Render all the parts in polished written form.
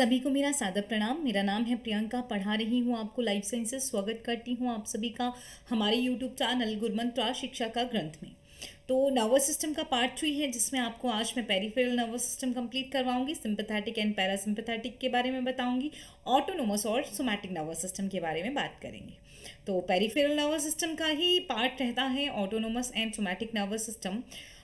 सभी को मेरा सादर प्रणाम। मेरा नाम है प्रियंका, पढ़ा रही हूँ आपको लाइफ साइंसेस। स्वागत करती हूँ आप सभी का हमारे यूट्यूब चैनल गुरमंत्रा शिक्षा का ग्रंथ में। तो नर्वस सिस्टम का पार्ट 3 है, जिसमें आपको आज मैं पेरिफेरल नर्वस सिस्टम कंप्लीट करवाऊंगी, सिंपैथेटिक एंड पैरासिम्पैथेटिक के बारे में बताऊंगी, ऑटोनोमस और सोमैटिक नर्वस सिस्टम के बारे में बात करेंगे। तो पेरिफेरल नर्वस सिस्टम का ही पार्ट रहता है autonomous and somatic nervous system.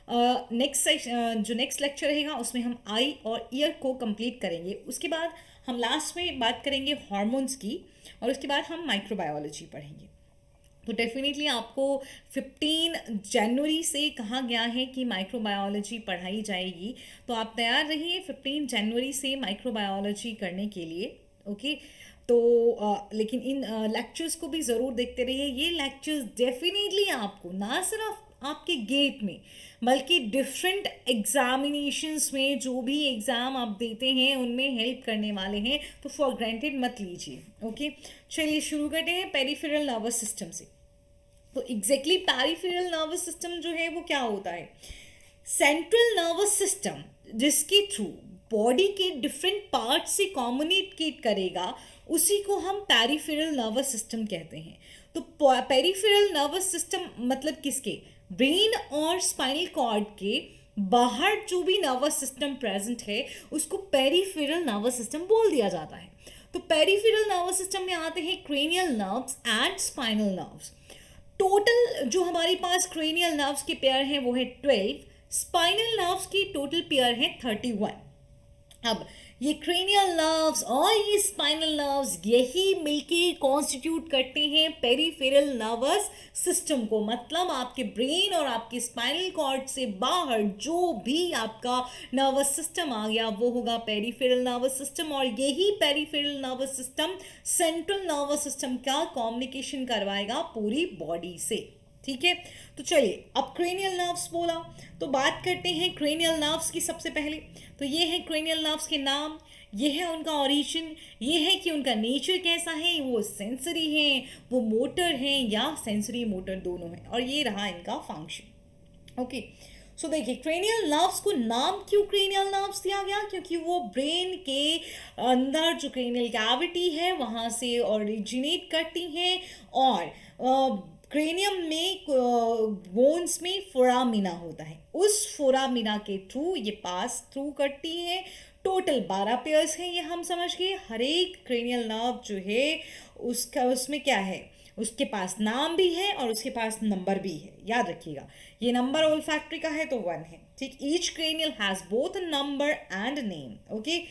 जो नेक्स्ट लेक्चर रहेगा उसमें हम आई और ईयर को कंप्लीट करेंगे। उसके बाद हम लास्ट में बात करेंगे हार्मोन्स की, और उसके बाद हम माइक्रोबायोलॉजी पढ़ेंगे। तो डेफिनेटली आपको 15 जनवरी से कहा गया है कि माइक्रोबायोलॉजी पढ़ाई जाएगी, तो आप तैयार रहिए 15 जनवरी से माइक्रोबायोलॉजी करने के लिए। ओके, तो लेकिन इन लेक्चर्स को भी ज़रूर देखते रहिए। ये लेक्चर्स डेफिनेटली आपको ना सिर्फ आपके गेट में बल्कि डिफरेंट एग्जामिनेशंस में, जो भी एग्ज़ाम आप देते हैं उनमें हेल्प करने वाले हैं, तो फॉर ग्रांटेड मत लीजिए। ओके, चलिए शुरू करते हैं पेरिफेरल नर्वस सिस्टम से। तो एग्जैक्टली पेरिफेरल नर्वस सिस्टम जो है वो क्या होता है? सेंट्रल नर्वस सिस्टम जिसके थ्रू बॉडी के डिफरेंट पार्ट से कम्युनिकेट करेगा, उसी को हम पेरिफेरल नर्वस सिस्टम कहते हैं। तो पेरिफेरल नर्वस सिस्टम मतलब किसके? ब्रेन और स्पाइनल कॉर्ड के बाहर जो भी नर्वस सिस्टम प्रेजेंट है उसको पेरिफेरल नर्वस सिस्टम बोल दिया जाता है। तो पेरिफेरल नर्वस सिस्टम में आते हैं cranial nerves and spinal nerves. Total जो हमारे पास क्रेनियल नर्व्स के पेयर हैं वो है 12, स्पाइनल नर्व्स की टोटल पेयर है 31। अब ये क्रेनियल नर्व्स और ये स्पाइनल नर्व्स यही मिलके कॉन्स्टिट्यूट करते हैं पेरिफेरल नर्वस सिस्टम को। मतलब आपके ब्रेन और आपके स्पाइनल कॉर्ड से बाहर जो भी आपका नर्वस सिस्टम आ गया वो होगा पेरिफेरल नर्वस सिस्टम, और यही peripheral nervous system central nervous system का कम्युनिकेशन करवाएगा पूरी बॉडी से। ठीक है, तो चलिए अब क्रेनियल नर्व्स बोला तो बात करते हैं क्रेनियल नर्व्स की। सबसे पहले तो ये है क्रेनियल नर्व्स के नाम, ये है उनका ओरिजिन, ये है कि उनका नेचर कैसा है, वो सेंसरी हैं, वो मोटर हैं, या सेंसरी मोटर दोनों हैं, और ये रहा इनका फंक्शन। ओके, सो देखिए क्रेनियल नर्व्स को नाम क्यों क्रेनियल नर्व्स दिया गया? क्योंकि वो ब्रेन के अंदर जो क्रेनियल कैविटी है वहाँ से ओरिजिनेट करती हैं, और क्रेनियम में बोन्स में फोरामिना होता है, उस फोरामिना के थ्रू ये पास थ्रू करती है। टोटल 12 पेयर्स हैं, ये हम समझ गए। हर एक क्रेनियल नर्व जो है उसमें क्या है, उसके पास नाम भी है और उसके पास नंबर भी है। याद रखिएगा, ये नंबर ओल्फैक्टरी का है तो 1 है। ठीक, each cranial has both number and name. Okay,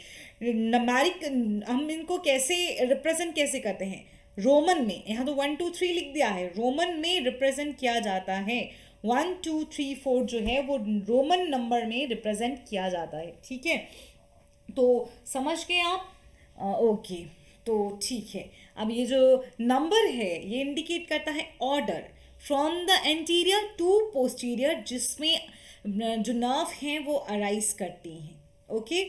numeric हम इनको कैसे रिप्रेजेंट कैसे करते हैं? रोमन में, यहाँ तो 1 2 3 लिख दिया है, रोमन में रिप्रेजेंट किया जाता है। 1 2 3 4 जो है वो रोमन नंबर में रिप्रेजेंट किया जाता है। ठीक है, तो समझ गए आप? ओके, तो ठीक है। अब ये जो नंबर है ये इंडिकेट करता है order from the anterior to posterior, जिसमें जो नर्व हैं वो अराइज करती हैं। ओके,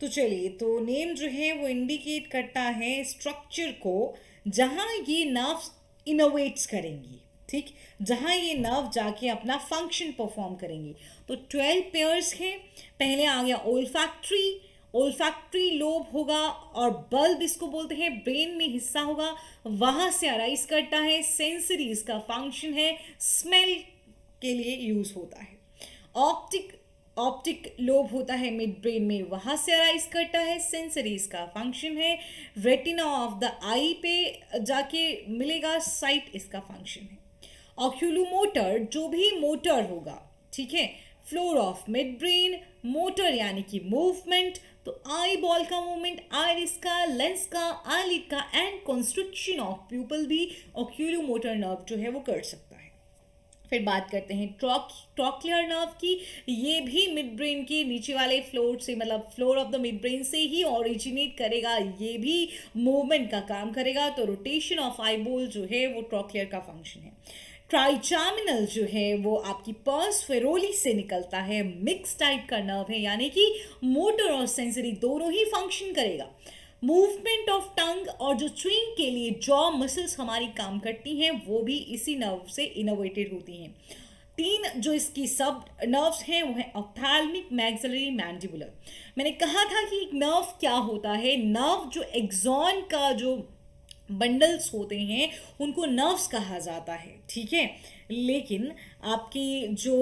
तो चलिए, तो नेम जो है वो इंडिकेट करता है स्ट्रक्चर को जहाँ ये नर्व्स इनोवेट्स करेंगी। ठीक, जहाँ ये नर्व जाके अपना फंक्शन परफॉर्म करेंगी। तो 12 पेयर्स हैं। पहले आ गया ओल्फैक्टरी, ओल्फैक्टरी लोब होगा, और बल्ब इसको बोलते हैं, ब्रेन में हिस्सा होगा, वहाँ से अराइज करता है। सेंसरी इसका फंक्शन है, स्मेल के लिए यूज होता है। ऑप्टिक लोब होता है मिड ब्रेन में, वहाँ से अराइज करता है। सेंसरी इसका फंक्शन है। रेटिना ऑफ द आई पे जाके मिलेगा, साइट इसका फंक्शन है। ऑक्यूलोमोटर जो भी मोटर होगा, ठीक है, floor of mid brain, motor यानी कि मूवमेंट, तो आई बॉल का मूवमेंट, आइरिस का, लेंस का, आईलिड का, एंड कंस्ट्रक्शन ऑफ प्यूपल भी ऑक्यूलोमोटर नर्व जो है वो कर सकता है। फिर बात करते हैं ट्रॉक्लियर नर्व की। ये भी मिड ब्रेन के नीचे वाले फ्लोर से, मतलब floor of the mid brain से ही ओरिजिनेट करेगा, ये भी मूवमेंट का काम करेगा। तो रोटेशन ऑफ आईबॉल जो है वो ट्रॉक्लियर का फंक्शन है। ट्राइजामिनल जो है वो आपकी पर्स फेरोली से निकलता है, मिक्स टाइप का नर्व है, यानी कि मोटर और सेंसरी दोनों ही फंक्शन करेगा। मूवमेंट ऑफ टंग और जो च्यूइंग के लिए जॉ मसल्स हमारी काम करती हैं वो भी इसी नर्व से इनोवेटेड होती हैं। तीन जो इसकी सब नर्व्स हैं वो है ऑप्थैल्मिक, मैक्सिलरी, मैंडिबुलर। मैंने कहा था कि एक नर्व क्या होता है, नर्व जो एक्सॉन का जो बंडल्स होते हैं उनको नर्व्स कहा जाता है, ठीक है। लेकिन आपकी जो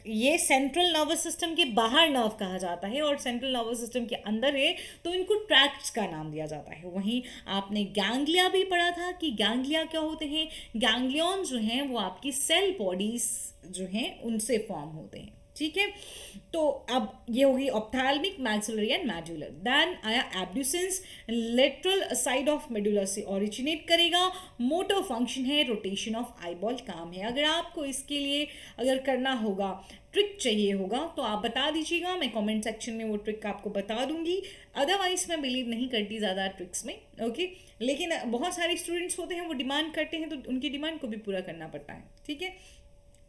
ये सेंट्रल नर्वस सिस्टम के बाहर नर्व कहा जाता है और सेंट्रल नर्वस सिस्टम के अंदर है तो इनको ट्रैक्ट्स का नाम दिया जाता है। वहीं आपने गैंग्लिया भी पढ़ा था कि गैंग्लिया क्या होते हैं, गैंग्लियन जो हैं वो आपकी सेल बॉडीज जो हैं उनसे फॉर्म होते हैं, ठीक है। तो अब ये होगी ऑप्थैल्मिक, मैक्सिलरी एंड मैड्यूलर। देन आया abducens, lateral side of medulla से ओरिजिनेट करेगा। मोटर फंक्शन है रोटेशन ऑफ आईबॉल काम है। अगर आपको इसके लिए अगर करना होगा, ट्रिक चाहिए होगा तो आप बता दीजिएगा, मैं कमेंट सेक्शन में वो ट्रिक आपको बता दूंगी। अदरवाइज मैं बिलीव नहीं करती ज़्यादा ट्रिक्स में, ओके। लेकिन बहुत सारे स्टूडेंट्स होते हैं वो डिमांड करते हैं तो उनकी डिमांड को भी पूरा करना पड़ता है, ठीक है।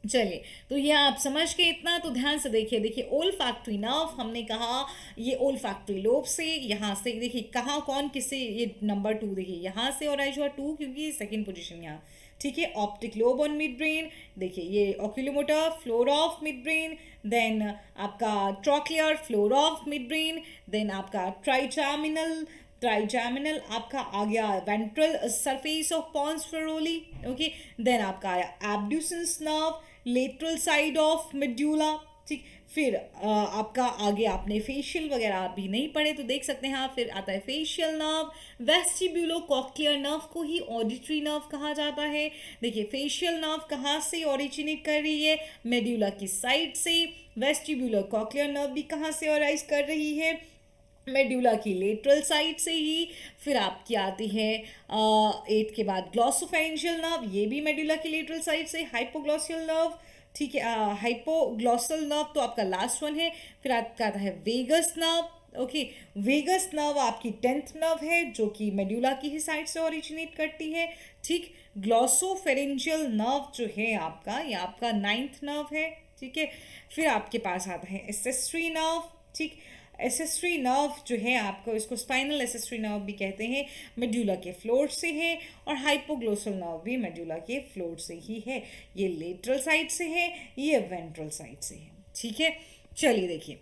चलिए, तो ये आप समझ के इतना तो ध्यान से देखिए ओल फैक्ट्री नर्व हमने कहा ये ओल फैक्ट्री लोब से, यहाँ से देखिए कहाँ कौन किससे, ये नंबर 2 देखिए यहाँ से और आई 2 क्योंकि सेकंड पोजीशन यहाँ, ठीक है। Optic lobe on midbrain, देखिए ये oculomotor, floor of midbrain, then आपका trochlear, floor of midbrain, then आपका ट्राइजैमिनल आपका आ गया ventral surface of pons Varolii, okay. Then आपका आया abducens nerve, lateral side of medulla, ठीक। फिर आपका आगे आपने फेशियल वगैरह भी नहीं पढ़े तो देख सकते हैं आप। फिर आता है facial nerve, vestibulo cochlear nerve को ही ऑडिटरी नर्व कहा जाता है। देखिए फेशियल नर्व कहाँ से ओरिजिनेट कर रही है, मेड्यूला की साइड से। वेस्टिब्यूलर कॉक्लियर नर्व भी कहाँ से अराइज कर रही है, मेड्यूला की लेटरल साइड से ही। फिर आपकी आती है 8 के बाद ग्लॉसोफेरेंजियल नर्व, ये भी मेड्यूला की लेटरल साइड से। हाइपोग्लॉसियल नर्व, ठीक है, हाइपोग्लॉसल नर्व तो आपका लास्ट वन है। फिर आपका आता है vagus nerve, okay. Vagus nerve आपकी 10th नर्व है जो कि मेड्यूला की ही साइड से ओरिजिनेट करती है, ठीक। ग्लॉसोफेरेंजियल नर्व जो है आपका, ये आपका 9th नर्व है, ठीक है। फिर आपके पास आता है एसेसरी नर्व, ठीक। एसेसरी नर्व जो है आपको, इसको स्पाइनल एसेसरी नर्व भी कहते हैं, मेड्यूला के फ्लोर से है। और हाइपोग्लोसल नर्व भी मेड्यूला के फ्लोर से ही है। ये लेटरल साइड से है, ये वेंट्रल साइड से है, ठीक है। चलिए देखिए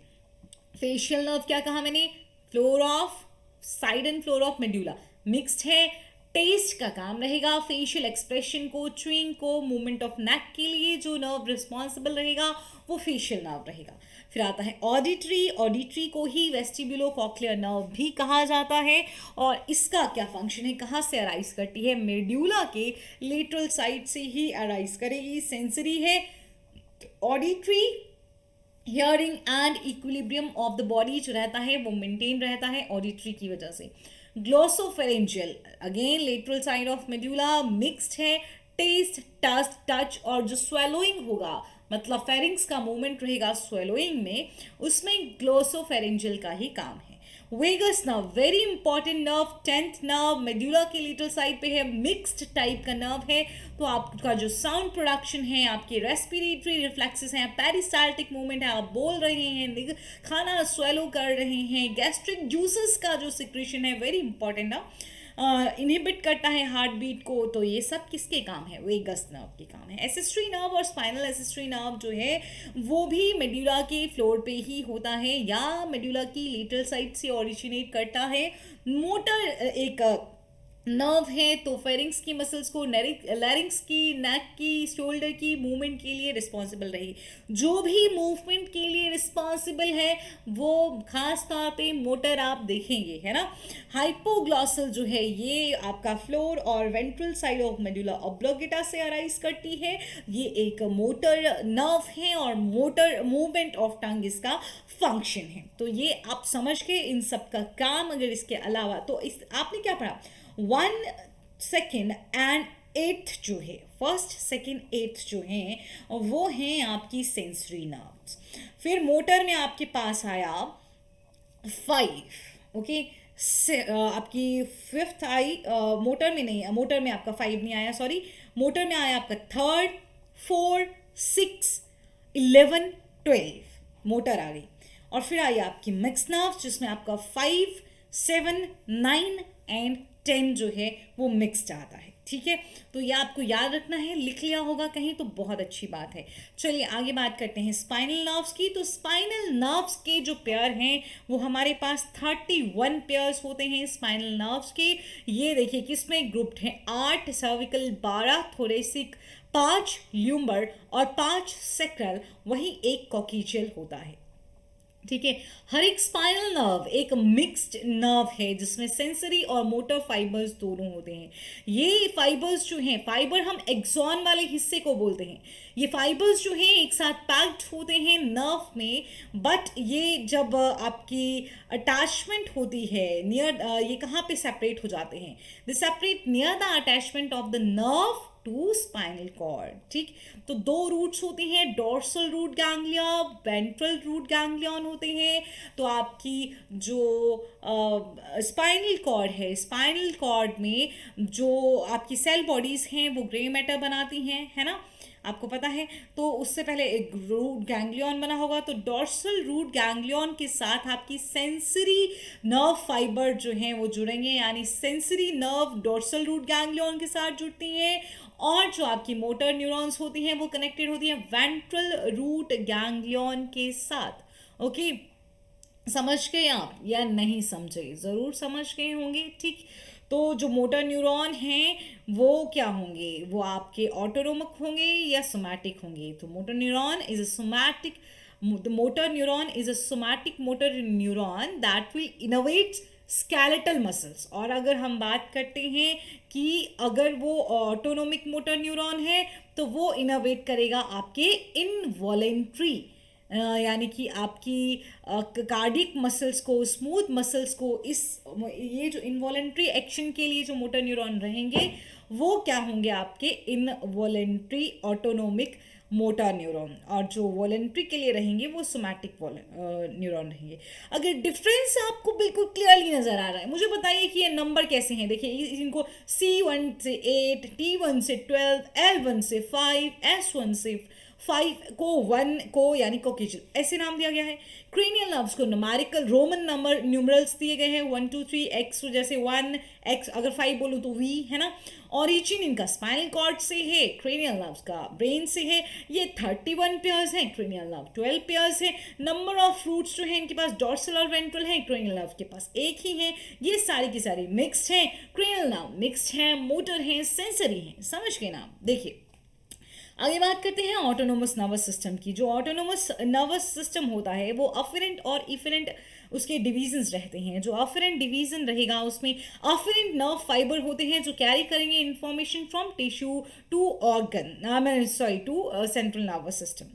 फेशियल नर्व क्या कहा मैंने, floor of side and floor of medulla mixed है। टेस्ट का काम रहेगा, फेशियल एक्सप्रेशन को, च्यूइंग को, मूवमेंट ऑफ नेक के लिए जो नर्व रिस्पॉन्सिबल रहेगा वो फेशियल नर्व रहेगा। फिर आता है ऑडिटरी, ऑडिटरी को ही वेस्टिब्यूलो कॉक्लियर नर्व भी कहा जाता है। और इसका क्या फंक्शन है, कहाँ से अराइज करती है, मेड्यूला के लेटरल साइड से ही अराइज करेगी। सेंसरी है auditory, hearing and equilibrium of the body जो रहता है वो मेंटेन रहता है ऑडिटरी की वजह से। Glossopharyngeal again lateral side of medulla, mixed है। टेस्ट, टच और जो स्वेलोइंग होगा, मतलब फेरिंग्स का मूवमेंट रहेगा स्वेलोइंग में, उसमें ग्लोसोफेरेंजियल का ही काम है। Vagus nerve very important nerve, 10th nerve, medulla के लिटल साइड पे है, मिक्स्ड टाइप का नर्व है। तो आपका जो साउंड प्रोडक्शन है, आपके रेस्पिरेटरी रिफ्लेक्सेस हैं, पेरिस्टाल्टिक मूवमेंट है, आप बोल रहे हैं, खाना स्वेलो कर रहे हैं, गैस्ट्रिक जूसेस का जो सिक्रेशन है वेरी इंपॉर्टेंट ना, इनहिबिट करता है हार्ट बीट को। तो ये सब किसके काम है, वेगस नर्व के काम है। एसेसरी नर्व और स्पाइनल एसेसरी नर्व जो है वो भी मेड्यूला के फ्लोर पे ही होता है या मेड्यूला की लेटरल साइड से ओरिजिनेट करता है। मोटर एक नर्व है तो फेरिंग्स की मसल्स को, लैरिंग्स की, नेक की, शोल्डर की मूवमेंट के लिए रिस्पॉन्सिबल रही। जो भी मूवमेंट के लिए रिस्पॉन्सिबल है वो खास तौर पे मोटर आप देखेंगे, है ना। हाइपोग्लॉसल जो है ये आपका फ्लोर और ventral side of medulla oblongata से अराइज करती है। ये एक मोटर नर्व है और मोटर मूवमेंट ऑफ टंग इसका फंक्शन है। तो ये आप समझ के इन सब का काम, अगर इसके अलावा तो इस आपने क्या पढ़ा, 1, 2 एंड 8 जो है, 1st, 2nd, 8 जो हैं वो हैं आपकी सेंसरी नर्व्स। फिर मोटर में आपके पास आया 5, ओके। आपकी 5th आई, मोटर में नहीं, मोटर में आपका 5 नहीं आया, सॉरी। मोटर में आया आपका 3rd, 4, 6, 11, 12 मोटर आ गई। और फिर आई आपकी मिक्स नर्व जिसमें आपका 5, 7, 9, एंड 10 जो है वो मिक्स्ड आता है। ठीक है, तो ये आपको याद रखना है, लिख लिया होगा कहीं तो बहुत अच्छी बात है। चलिए आगे बात करते हैं स्पाइनल नर्व्स की। तो स्पाइनल नर्व्स के जो पेयर हैं वो हमारे पास 31 पेयर्स होते हैं स्पाइनल नर्व्स के। ये देखिए किसमें ग्रुप्ड हैं, 8 सर्विकल, 12 थोरेसिक, 5 ल्यूम्बर और 5 सेक्रल, वही एक कॉक्सियल होता है। ठीक है, हर एक स्पाइनल नर्व एक मिक्स्ड नर्व है जिसमें सेंसरी और मोटर फाइबर्स दोनों होते हैं। ये फाइबर्स जो हैं, फाइबर हम एक्सॉन वाले हिस्से को बोलते हैं, ये फाइबर्स जो हैं एक साथ पैक्ड होते हैं नर्व में, बट ये जब आपकी अटैचमेंट होती है नियर, ये कहाँ पे सेपरेट हो जाते हैं, they separate near the attachment of the nerve to spinal cord. ठीक, तो 2 रूट्स होती हैं, dorsal root ganglia, ventral root ganglion होते हैं। तो आपकी जो स्पाइनल कॉर्ड है, स्पाइनल कॉर्ड में जो आपकी सेल बॉडीज हैं वो ग्रे मैटर बनाती हैं, है ना, आपको पता है। तो उससे पहले एक रूट गैंग्लियन बना होगा, तो डोर्सल रूट गैंग्लियन के साथ आपकी सेंसरी नर्व फाइबर जो हैं वो जुड़ेंगे, यानी sensory nerve dorsal root ganglion के साथ जुड़ती हैं, और जो आपकी मोटर न्यूरॉन्स होती हैं वो कनेक्टेड होती हैं वेंट्रल रूट गैंग्लियन के साथ। ओके, समझ गए आप या नहीं समझे? ज़रूर समझ गए होंगे। ठीक, तो जो मोटर न्यूरॉन हैं वो क्या होंगे, वो आपके ऑटोनोमिक होंगे या सोमैटिक होंगे? तो motor neuron is a somatic, the motor neuron is a somatic motor neuron that will innervate skeletal muscles। और अगर हम बात करते हैं कि अगर वो ऑटोनोमिक मोटर न्यूरॉन है तो वो इनोवेट करेगा आपके इनवॉलेंट्री, यानी कि आपकी कार्डिक मसल्स को, स्मूथ मसल्स को, ये जो इनवॉलेंट्री एक्शन के लिए जो मोटर न्यूरॉन रहेंगे वो क्या होंगे, आपके इनवॉलेंट्री ऑटोनोमिक मोटर न्यूरॉन, और जो वॉलेंट्री के लिए रहेंगे वो सोमैटिक न्यूरॉन रहेंगे। अगर डिफरेंस आपको बिल्कुल क्लियरली नजर आ रहा है, मुझे बताइए कि ये नंबर कैसे हैं। देखिए इनको C1 से 8, T1 से 12, L1 से 5, S1 से 5 को 1 को यानी कोकिजल ऐसे नाम दिया गया है। क्रेनियल नर्व्स को न्यूमेरिकल रोमन नंबर न्यूमरल्स दिए गए हैं, 1 2 3, एक्स जैसे 1, एक्स अगर 5 बोलूँ तो V, है ना। ऑरिजिन इनका स्पाइनल कॉर्ड से है, क्रेनियल नर्व्स का ब्रेन से है। ये 31 पेयर्स हैं, क्रेनियल नर्व 12 पेयर्स हैं। नंबर ऑफ रूट्स जो है इनके पास डॉर्सल और वेंट्रल हैं, क्रेनियल नर्व के पास एक ही है। ये सारी की सारी मिक्स्ड हैं, क्रेनियल नर्व मिक्स्ड हैं, मोटर हैं, सेंसरी हैं। समझ गए ना? देखिए आगे बात करते हैं ऑटोनोमस नर्वस सिस्टम की। जो ऑटोनोमस नर्वस सिस्टम होता है वो अफरेंट और इफरेंट उसके डिवीजन्स रहते हैं। जो अफरेंट डिवीजन रहेगा उसमें अफरेंट नर्व फाइबर होते हैं जो कैरी करेंगे information from tissue to organ, to central nervous system.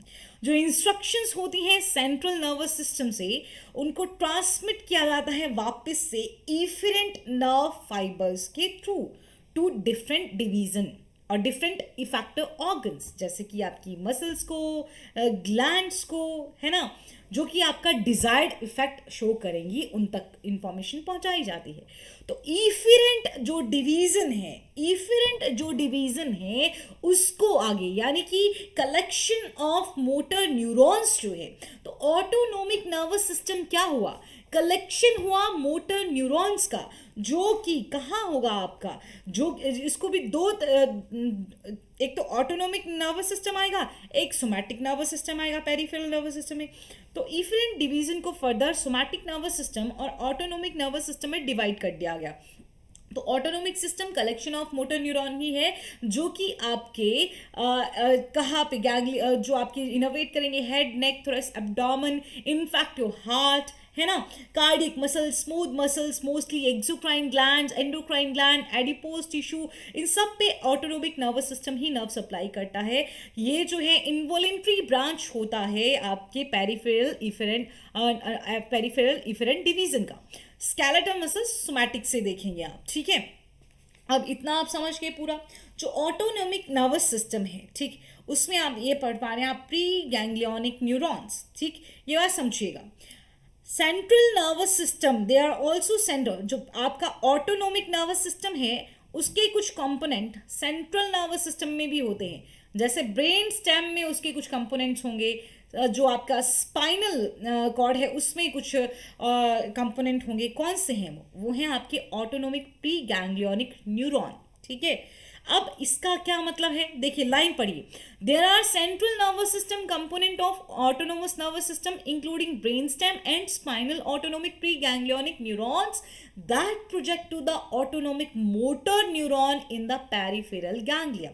जो इंस्ट्रक्शंस होती हैं सेंट्रल नर्वस सिस्टम से उनको ट्रांसमिट किया जाता है वापस से इफरेंट नर्व फाइबर्स के थ्रू टू डिफरेंट डिवीजन और डिफरेंट इफेक्टर ऑर्गन्स, जैसे कि आपकी मसल्स को, ग्लैंड्स को, है ना, जो कि आपका डिजायर्ड इफेक्ट शो करेंगी, उन तक इंफॉर्मेशन पहुंचाई जाती है। तो इफेरेंट जो डिवीजन है उसको आगे यानी कि कलेक्शन ऑफ मोटर न्यूरॉन्स जो है, तो ऑटोनोमिक नर्वस सिस्टम क्या हुआ, कलेक्शन हुआ मोटर न्यूरॉन्स का, जो कि कहाँ होगा आपका, जो इसको भी दो, एक तो ऑटोनोमिक नर्वस सिस्टम आएगा, एक सोमैटिक नर्वस सिस्टम आएगा पेरिफेरल नर्वस सिस्टम में। तो इफरेंट डिवीजन को फर्दर सोमैटिक नर्वस सिस्टम और ऑटोनोमिक नर्वस सिस्टम में डिवाइड कर दिया गया। तो autonomic system collection of motor neuron ही है जो कि आपके कहाँ पे जो आपके इनोवेट करेंगे head, neck, thorax, abdomen, in fact your heart, है ना, cardiac muscles, smooth muscles, mostly exocrine glands, endocrine gland, adipose tissue, इन सब पे ऑटोनोमिक नर्वस सिस्टम ही नर्व सप्लाई करता है। ये जो है इनवॉलेंट्री ब्रांच होता है आपके पेरिफेरल इफरेंट डिवीजन का। स्केलेटल मसल्स सोमैटिक से देखेंगे आप, ठीक है। अब इतना आप समझ गए पूरा। जो ऑटोनोमिक नर्वस सिस्टम है, ठीक, उसमें आप ये पढ़ पा रहे हैं आप प्री गैंग्लियोनिक न्यूरॉन्स, ठीक, ये बात समझिएगा। Central nervous system, they are also central, जो आपका ऑटोनोमिक नर्वस सिस्टम है उसके कुछ कंपोनेंट सेंट्रल नर्वस सिस्टम में भी होते हैं। जैसे ब्रेन स्टेम में उसके कुछ कंपोनेंट्स होंगे, जो आपका स्पाइनल कॉर्ड है उसमें कुछ कंपोनेंट होंगे। कौन से हैं वो हैं आपके ऑटोनोमिक प्री गैंग्लियोनिक न्यूरॉन। ठीक है, अब इसका क्या मतलब है, देखिए लाइन पढ़िए। There are central nervous system component of autonomous nervous system including brain stem and spinal autonomic pre ganglionic neurons that project to the autonomic motor neuron in the peripheral ganglia.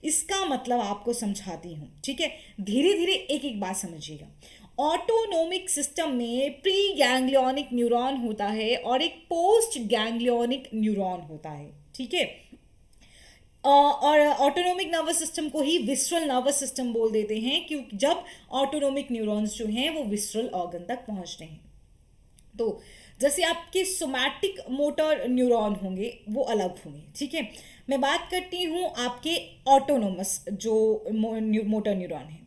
इसका मतलब आपको समझाती हूँ, ठीक है, धीरे धीरे एक एक बात समझिएगा। ऑटोनोमिक सिस्टम में प्री गैंग्लियोनिक न्यूरॉन होता है और एक पोस्ट गैंग्लियोनिक न्यूरॉन होता है। ठीक है, और ऑटोनोमिक नर्वस सिस्टम को ही विस्ट्रल नर्वस सिस्टम बोल देते हैं, क्योंकि जब ऑटोनोमिक न्यूरॉन्स जो हैं वो विस्ट्रल ऑर्गन तक पहुंचते हैं। तो जैसे आपके सोमैटिक मोटर न्यूरॉन होंगे वो अलग होंगे। ठीक है, मैं बात करती हूँ आपके ऑटोनोमस जो मोटर न्यूरॉन है।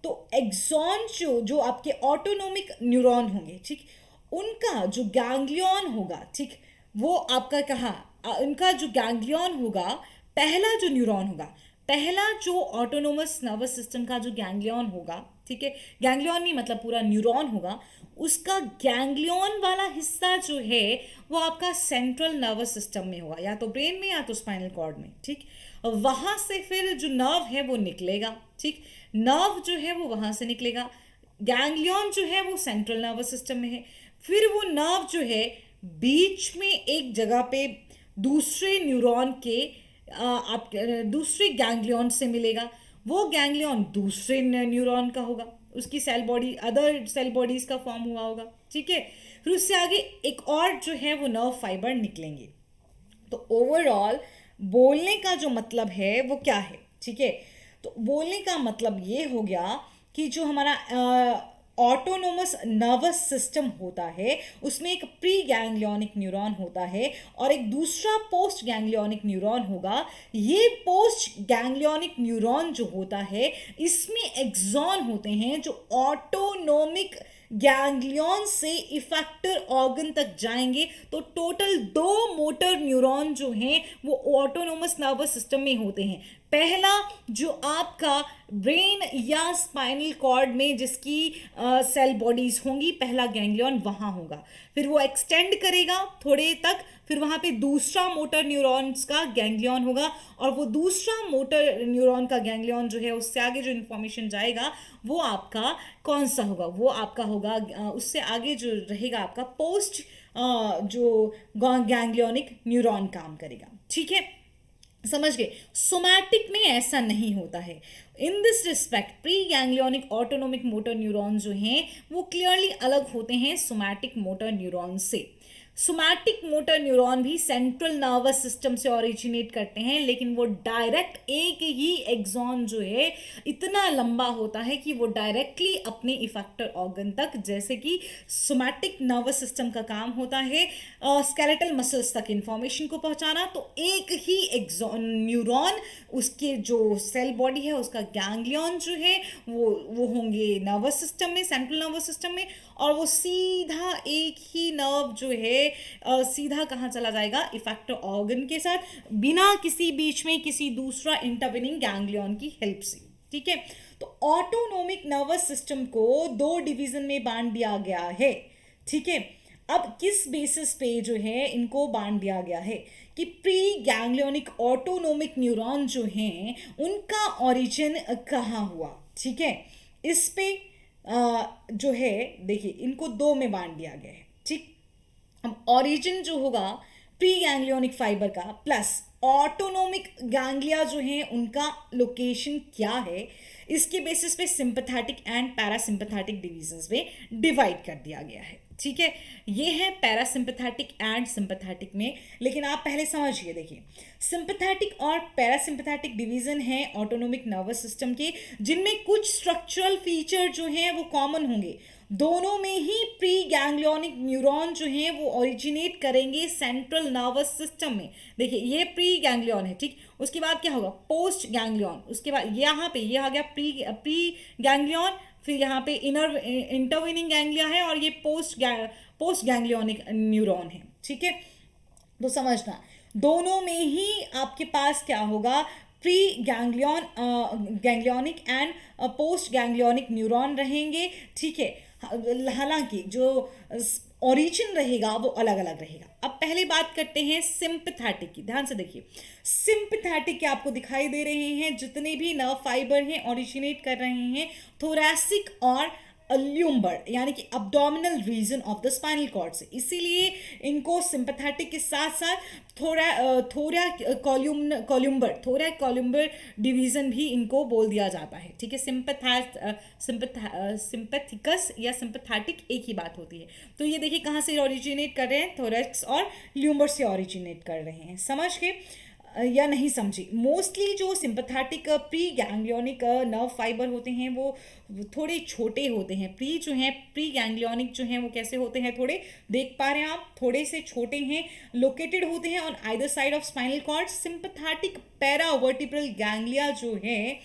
तो एक्सॉन जो आपके ऑटोनोमिक न्यूरॉन होंगे, ठीक, उनका जो गैंग्लियन होगा, ठीक, वो आपका कहा उनका जो गैंग्लियन होगा, पहला जो न्यूरॉन होगा, पहला जो ऑटोनोमस नर्वस सिस्टम का जो गैंग्लियन होगा, ठीक है, गैंग्लियन नहीं मतलब पूरा न्यूरॉन होगा, उसका गैंग्लियन वाला हिस्सा जो है वो आपका सेंट्रल नर्वस सिस्टम में होगा, या तो ब्रेन में या तो स्पाइनल कॉर्ड में। ठीक, वहां से फिर जो नर्व है वो निकलेगा। ठीक, नर्व जो है वो वहां से निकलेगा, गैंग्लियन जो है वो सेंट्रल नर्वस सिस्टम में है, फिर वो नर्व जो है बीच में एक जगह पे दूसरे न्यूरॉन के आप दूसरे गैंग्लियन से मिलेगा, वो गैंग्लियन दूसरे न्यूरॉन का होगा, उसकी cell body other cell bodies का फॉर्म हुआ होगा। ठीक है, फिर उससे आगे एक और जो है वो नर्व फाइबर निकलेंगे। तो ओवरऑल बोलने का जो मतलब है वो क्या है, ठीक है, तो बोलने का मतलब ये हो गया कि जो हमारा ऑटोनोमस नर्वस सिस्टम होता है उसमें एक प्री गैंग्लियोनिक न्यूरॉन होता है और एक दूसरा पोस्ट गैंग्लियोनिक न्यूरॉन होगा। ये पोस्ट गैंग्लियोनिक न्यूरॉन जो होता है इसमें एक्सॉन होते हैं जो ऑटोनोमिक गैंग्लियन से इफेक्टर ऑर्गन तक जाएंगे। तो टोटल 2 मोटर न्यूरॉन जो हैं वो ऑटोनोमस नर्वस सिस्टम में होते हैं। पहला जो आपका ब्रेन या स्पाइनल कॉर्ड में जिसकी सेल बॉडीज होंगी, पहला गैंग्लियन वहां होगा, फिर वो एक्सटेंड करेगा थोड़े तक, फिर वहां पे दूसरा मोटर न्यूरॉन्स का गैंग्लियन होगा और वो दूसरा मोटर न्यूरॉन का गैंग्लियन जो है उससे आगे जो इन्फॉर्मेशन जाएगा वो आपका कौन सा होगा, वो आपका होगा उससे आगे जो रहेगा आपका पोस्ट जो गैंग्लियोनिक न्यूरॉन काम करेगा। ठीक है, समझ गए। सोमैटिक में ऐसा नहीं होता है। In this respect pre ganglionic autonomic motor neuron जो हैं वो क्लियरली अलग होते हैं सोमैटिक मोटर न्यूरॉन से। सोमैटिक मोटर न्यूरॉन भी सेंट्रल नर्वस सिस्टम से ओरिजिनेट करते हैं, लेकिन वो डायरेक्ट एक ही एक्सॉन जो है इतना लंबा होता है कि वो डायरेक्टली अपने इफेक्टर ऑर्गन तक, जैसे कि सोमैटिक नर्वस सिस्टम का काम होता है स्केलेटल मसल्स तक इंफॉर्मेशन को पहुंचाना, तो एक ही एक्सॉन न्यूरॉन उसके जो सेल बॉडी है उसका गैंग्लियन जो है वो होंगे नर्वस सिस्टम में, सेंट्रल नर्वस सिस्टम में, और वो सीधा एक ही नर्व जो है सीधा कहाँ चला जाएगा, इफेक्टर ऑर्गन के साथ, बिना किसी बीच में किसी दूसरा इंटरवेनिंग गैंग्लियन की हेल्प से। ठीक है, तो ऑटोनोमिक नर्वस सिस्टम को 2 डिवीजन में बांट दिया गया है। ठीक है, अब किस बेसिस पे जो है इनको बांट दिया गया है कि प्री गैंग्लियोनिक ऑटोनोमिक न्यूरॉन जो हैं उनका ओरिजिन कहाँ हुआ। ठीक है, इस पे जो है देखिए इनको 2 में बांट दिया गया है। ठीक, अब ओरिजिन जो होगा प्री गैंग्लियोनिक फाइबर का प्लस ऑटोनोमिक गैंग्लिया जो है उनका लोकेशन क्या है, इसके बेसिस पे सिंपैथेटिक एंड पैरासिम्पैथेटिक डिवीजन्स में डिवाइड कर दिया गया है। ठीक है, ये है पैरासिम्पैथेटिक एंड सिंपैथेटिक में। लेकिन आप पहले समझिए, देखिए सिंपैथेटिक और पैरासिम्पैथेटिक डिवीजन है ऑटोनोमिक नर्वस सिस्टम के, जिनमें कुछ स्ट्रक्चरल फीचर जो हैं वो कॉमन होंगे। दोनों में ही प्री गैंग्लियोनिक न्यूरॉन जो हैं वो ओरिजिनेट करेंगे सेंट्रल नर्वस सिस्टम में। देखिए ये प्री गैंग्लियन है, ठीक, उसके बाद क्या होगा पोस्ट गैंग्लियन, उसके बाद यहाँ पे ये आ गया प्री गैंग्लियन, फिर यहाँ पे इंटरवेनिंग गैंग्लिया है और ये पोस्ट गैंग्लियोनिक न्यूरॉन है। ठीक है, तो समझना दोनों में ही आपके पास क्या होगा, pre ganglionic and post ganglionic neuron रहेंगे, ठीक है। हालांकि जो ओरिजिन रहेगा वो अलग अलग रहेगा। अब पहले बात करते हैं सिंपथेटिक की, ध्यान से देखिए। सिंपथेटिक के आपको दिखाई दे रहे हैं जितने भी नर्व फाइबर हैं ओरिजिनेट कर रहे हैं थोरैसिक और ल्यूम्बर यानी कि abdominal region of the spinal cord से, इसीलिए इनको सिंपथेटिक के साथ साथ थोड़ा कॉल्यूम्बर डिवीजन भी इनको बोल दिया जाता है, ठीक है। सिंपैथिकस या सिंपथेटिक एक ही बात होती है। तो ये देखिए कहाँ से ओरिजिनेट कर रहे हैं, थोरैक्स और ल्यूम्बर से ओरिजिनेट कर रहे हैं, समझ के या नहीं समझी। मोस्टली जो sympathetic pre ganglionic nerve fibre होते हैं वो थोड़े छोटे होते हैं। प्री गैंग्लियनिक जो हैं वो कैसे होते हैं, थोड़े देख पा रहे हैं आप, थोड़े से छोटे हैं, लोकेटेड होते हैं on either side of spinal cord. Sympathetic paravertebral ganglia जो है,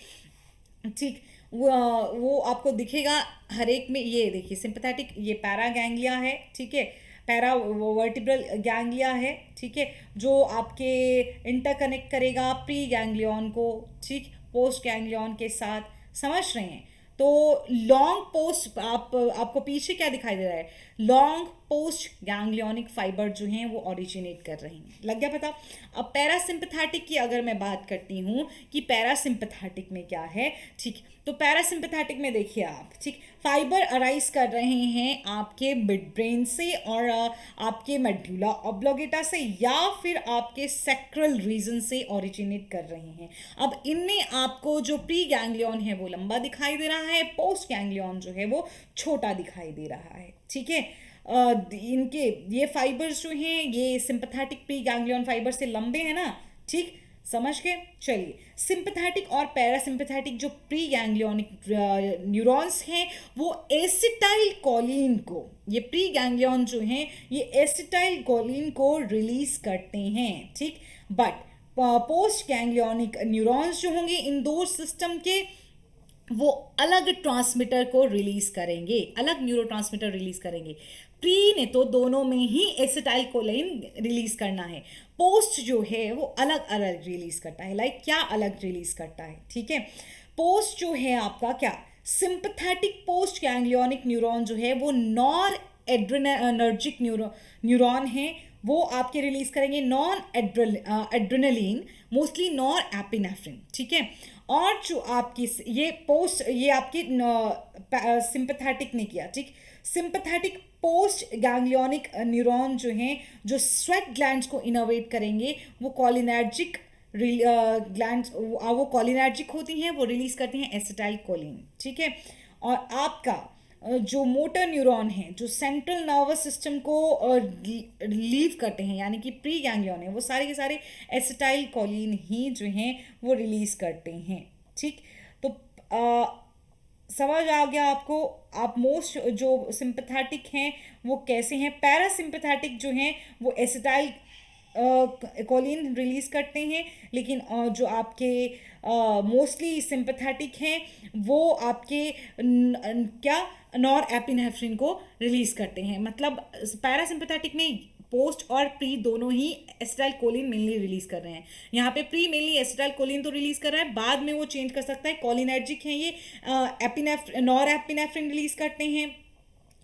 ठीक, वो आपको दिखेगा हर एक में। ये देखिए सिंपथेटिक, ये पैरा गैंग्लिया है, ठीक है, पैरा वर्टिब्रल गैंग्लिया है, ठीक है, जो आपके इंटरकनेक्ट करेगा प्री गैंग्लियन को, ठीक, पोस्ट गैंग्लियन के साथ, समझ रहे हैं। तो लॉन्ग पोस्ट आपको पीछे क्या दिखाई दे रहा है, लॉन्ग पोस्ट गैंग्लियनिक फाइबर जो हैं वो ओरिजिनेट कर रही हैं, लग गया पता। अब पैरासिम्पथेटिक की अगर मैं बात करती हूँ कि पैरासिम्पथेटिक में क्या है, ठीक, तो पैरासिम्पथेटिक में देखिए आप, ठीक, फाइबर अराइज कर रहे हैं आपके मिड ब्रेन से और आपके मेडुला ऑब्लोंगेटा से या फिर आपके सैक्रल रीजन से ओरिजिनेट कर रहे हैं। अब इनमें आपको जो प्री गैंग्लियन है वो लंबा दिखाई दे रहा है, पोस्ट गैंग्लियन जो है वो छोटा दिखाई दे रहा है, ठीक है। इनके ये फाइबर्स जो हैं ये सिंपथेटिक प्री गैंग्लियन फाइबर से लंबे हैं ना, ठीक, समझ के चलिए। सिंपथेटिक और पैरासिम्पथेटिक जो प्री गैंग्लियनिक न्यूरॉन्स हैं वो एसिटाइल कोलिन को, ये प्री गैंग्लियन जो हैं ये एसिटाइल कोलिन को रिलीज करते हैं, ठीक। बट पोस्ट गैंग्लियनिक न्यूरॉन्स जो होंगे इन दो सिस्टम के वो अलग ट्रांसमीटर को रिलीज करेंगे, अलग न्यूरोट्रांसमीटर रिलीज करेंगे। प्री ने तो दोनों में ही एसिटाइल कोलिन रिलीज करना है, पोस्ट जो है वो अलग अलग रिलीज करता है। लाइक क्या अलग रिलीज करता है, ठीक है। पोस्ट जो है आपका क्या, सिंपथेटिक पोस्ट गैंग्लियनिक न्यूरॉन जो है वो नॉर एड्रेनर्जिक न्यूरॉन है, वो आपके रिलीज करेंगे non adrenaline, mostly nor epinephrine, ठीक है। और जो आपकी ये आपकी सिंपथेटिक ने किया, ठीक, सिंपथेटिक पोस्ट गैंग्लियनिक न्यूरॉन जो हैं जो स्वेट ग्लैंड्स को इनोवेट करेंगे वो कॉलिनर्जिक ग्लैंड्स, वो कॉलिनर्जिक होती हैं, वो रिलीज करती हैं एसिटाइल कोलिन, ठीक है। और आपका जो मोटर न्यूरॉन है जो सेंट्रल नर्वस सिस्टम को लीव करते हैं यानी कि प्री गैंग्लियन है, वो सारे के सारे एसिटाइल कोलिन ही जो हैं वो रिलीज करते हैं, ठीक। तो समझ आ गया आपको। आप मोस्ट जो सिंपथेटिक हैं वो कैसे हैं, पैरासिम्पथेटिक जो हैं वो एसिटाइल कोलिन रिलीज करते हैं, लेकिन जो आपके मोस्टली सिंपथेटिक हैं वो आपके क्या नॉर एपिनेफ्रिन को रिलीज करते हैं। मतलब पैरासिम्पथेटिक में पोस्ट और प्री दोनों ही एसिटाइल कोलिन मेनली रिलीज कर रहे हैं। यहाँ पे प्री मेनली एसिटाइल कोलिन तो रिलीज कर रहा है, बाद में वो चेंज कर सकता है, कोलिनर्जिक है ये, नॉर एपिनेफ्रिन रिलीज करते हैं,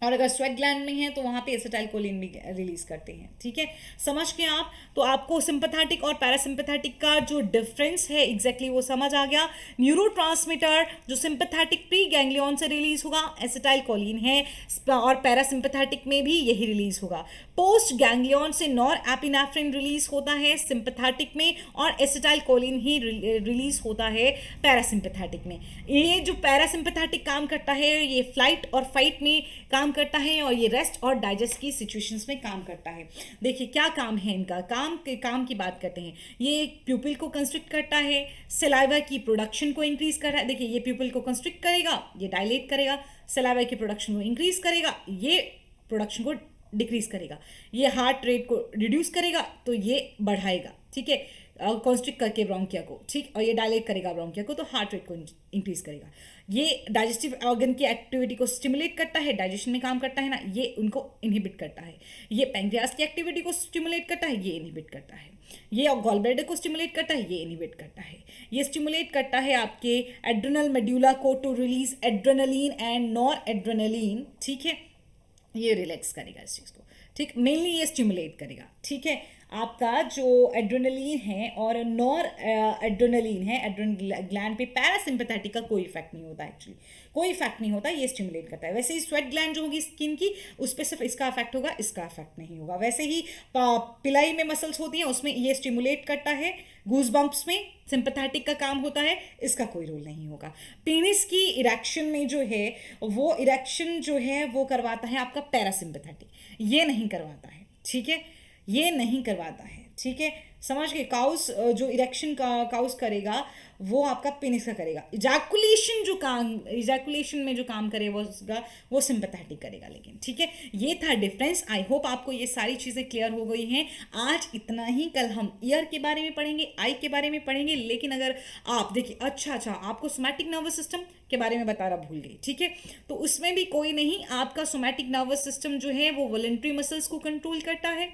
और अगर स्वेट ग्लैंड में है तो वहाँ पे एसिटाइल कोलिन भी रिलीज करते हैं, ठीक है, समझ के आप। तो आपको सिंपथेटिक और पैरासिम्पथेटिक का जो डिफरेंस है एग्जैक्टली वो समझ आ गया। न्यूरोट्रांसमीटर जो सिंपथेटिक प्री गैंग्लियन से रिलीज होगा एसिटाइल कोलिन है, और पैरासिम्पथेटिक में भी यही रिलीज होगा। पोस्ट गैंग्लियन से नॉर एपिनेफ्रिन रिलीज होता है सिंपथेटिक में, और एसिटाइल कोलिन ही रिलीज होता है पैरासिम्पथेटिक में। ये जो पैरासिम्पथेटिक काम करता है ये फ्लाइट और फाइट में काम करता है, और ये रेस्ट और डाइजेस्ट की सिचुएशंस में काम करता है। देखिए क्या काम है इनका, काम की बात करते हैं। ये प्यूपिल को कंस्ट्रिक्ट करता है, सलाइवा की प्रोडक्शन को इंक्रीज कर रहा है। देखिए ये प्यूपिल को कंस्ट्रिक्ट करेगा, ये डायलेट करेगा, सलाइवा की प्रोडक्शन को इंक्रीज करेगा, ये प्रोडक्शन को डिक्रीज करेगा, ये हार्ट रेट को रिड्यूस करेगा तो ये बढ़ाएगा, ठीक है। कॉन्स्ट्रिक्ट करके ब्रोंकिया को, ठीक, और ये डायलेट करेगा ब्रोंकिया को, तो हार्ट रेट को इंक्रीज करेगा। ये डाइजेस्टिव ऑर्गन की एक्टिविटी को स्टिमुलेट करता है, डाइजेशन में काम करता है ना, ये उनको इनहिबिट करता है। ये पैंक्रियास की एक्टिविटी को स्टिमुलेट करता है, ये इनहिबिट करता है। ये गॉल ब्लैडर को स्टिमुलेट करता है, ये इनहिबिट करता है। ये स्टिमुलेट करता है आपके एड्रेनल मेड्यूला को to release adrenaline and nor adrenaline, ठीक है, ये रिलैक्स करेगा इस चीज़ को, ठीक, मेनली ये स्टिमुलेट करेगा, ठीक है। आपका जो एड्रेनलिन है और नॉर एड्रेनलिन है, एड्रेनल ग्लैंड पे पैरासिम्पैथेटिक का कोई इफेक्ट नहीं होता, एक्चुअली कोई इफेक्ट नहीं होता, ये स्टिमुलेट करता है। वैसे ही स्वेट ग्लैंड जो होगी स्किन की, उस पर सिर्फ इसका इफेक्ट होगा, इसका इफेक्ट नहीं होगा। वैसे ही पिलाई में मसल्स होती हैं, उसमें ये स्टिमुलेट करता है। गूज बम्प्स में सिंपैथेटिक का काम होता है, इसका कोई रोल नहीं होगा। पेनिस की इरेक्शन में जो है वो इरेक्शन जो है वो करवाता है आपका पैरासिम्पैथेटिक, ये नहीं करवाता है, ठीक है, ये नहीं करवाता है, ठीक है, समझ गए। काउस जो इरेक्शन का काउस करेगा वो आपका पेनिस का करेगा। इजैकुलेशन में जो काम करे वो सिंपैथेटिक करेगा, लेकिन ठीक है, ये था डिफरेंस। आई होप आपको ये सारी चीज़ें क्लियर हो गई हैं। आज इतना ही, कल हम ईयर के बारे में पढ़ेंगे, आई के बारे में पढ़ेंगे। लेकिन अगर आप देखिए, अच्छा आपको सोमैटिक नर्वस सिस्टम के बारे में बता रहा भूल गई, ठीक है, तो उसमें भी कोई नहीं, आपका सोमैटिक नर्वस सिस्टम जो है वो वॉलंटरी मसल्स को कंट्रोल करता है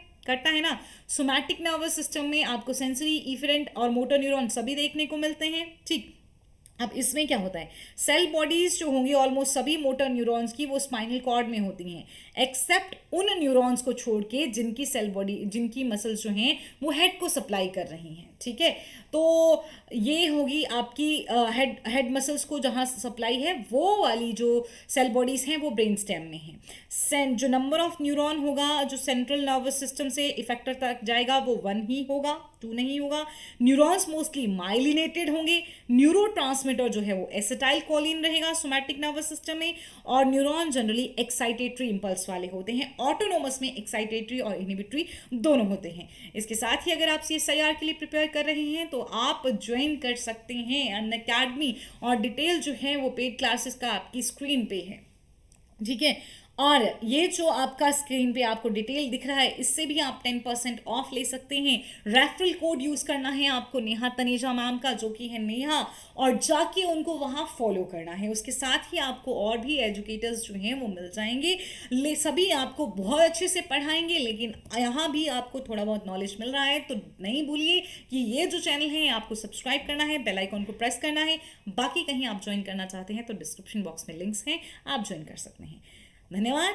ना। सोमैटिक नर्वस सिस्टम में आपको सेंसरी, इफरेंट और मोटर न्यूरॉन सभी देखने को मिलते हैं, ठीक। अब इसमें क्या होता है, सेल बॉडीज जो होंगी ऑलमोस्ट सभी मोटर न्यूरॉन्स की वो स्पाइनल कॉर्ड में होती हैं, एक्सेप्ट उन न्यूरॉन्स को छोड़ के जिनकी सेल बॉडी, जिनकी मसल्स जो हैं वो हेड को सप्लाई कर रही हैं, ठीक है। तो ये होगी आपकी हेड मसल्स को जहाँ सप्लाई है, वो वाली जो सेल बॉडीज हैं वो ब्रेन स्टेम में है। जो नंबर ऑफ न्यूरॉन होगा जो सेंट्रल नर्वस सिस्टम से इफेक्टर तक जाएगा वो 1 ही होगा, 2 नहीं होगा। न्यूरॉन्स मोस्टली माइलिनेटेड होंगे। न्यूरोट्रांसमीटर जो है वो एसिटाइल कोलिन रहेगा सोमैटिक नर्वस सिस्टम में, और न्यूरॉन जनरली एक्साइटेटरी इंपल्स वाले होते हैं। ऑटोनोमस में एक्साइटेटरी और इनहिबिटरी दोनों होते हैं। इसके साथ ही अगर आप CSIR के लिए प्रिपेयर कर रहे हैं तो आप ज्वाइन कर सकते हैं अनअकैडमी, और डिटेल जो है वो पेड क्लासेस का आपकी स्क्रीन पे है, ठीक है। और ये जो आपका स्क्रीन पे आपको डिटेल दिख रहा है, इससे भी आप 10% ऑफ ले सकते हैं। रेफरल कोड यूज़ करना है आपको नेहा तनेजा मैम का, जो कि है नेहा, और जाके उनको वहाँ फॉलो करना है। उसके साथ ही आपको और भी एजुकेटर्स जो हैं वो मिल जाएंगे, सभी आपको बहुत अच्छे से पढ़ाएंगे, लेकिन यहाँ भी आपको थोड़ा बहुत नॉलेज मिल रहा है। तो नहीं भूलिए कि ये जो चैनल है आपको सब्सक्राइब करना है, बेल आइकॉन को प्रेस करना है। बाकी कहीं आप ज्वाइन करना चाहते हैं तो डिस्क्रिप्शन बॉक्स में लिंक्स हैं, आप ज्वाइन कर सकते हैं। धन्यवाद।